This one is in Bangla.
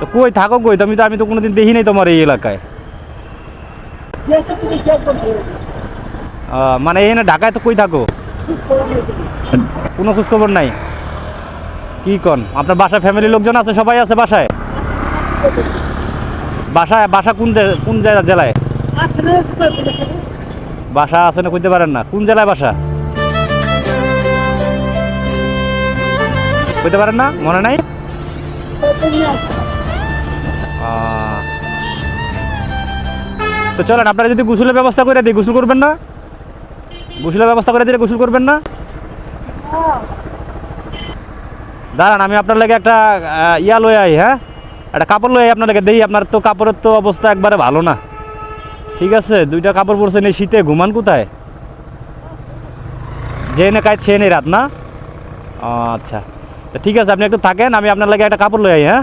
তো কই থাকো কই তুমি? তো আমি তো কোনোদিন দেখি নাই তোমার এই এলাকায়। মানে এখানে ঢাকায় তো কই থাকো? কোনো খোঁজখবর নাই? কি কন, আপনার বাসায় ফ্যামিলির লোকজন আছে, সবাই আছে বাসায়? বাসা কোন জেলায়? বাসা আছে না কইতে পারেন না? কোন জেলায় বাসা কইতে পারেন না? মনে নাই? তো চলেন, আপনারা যদি গোসলের ব্যবস্থা করে দিই, গোসল করবেন না? গোসলের ব্যবস্থা করে দিলে গোসল করবেন না? দাঁড়ান, আমি আপনার লাগে একটা ইয়া লই আই। হ্যাঁ, একটা কাপড় লই আই আপনার লাগে। দেই, আপনার তো কাপড়ের তো অবস্থা একবারে ভালো না। ঠিক আছে, 2টা কাপড় পরছেন এই শীতে, ঘুমান কোথায়? যে এনে কাজ সে নেই রাত না? আচ্ছা, তো ঠিক আছে, আপনি একটু থাকেন, আমি আপনার লাগে একটা কাপড় লই আই। হ্যাঁ।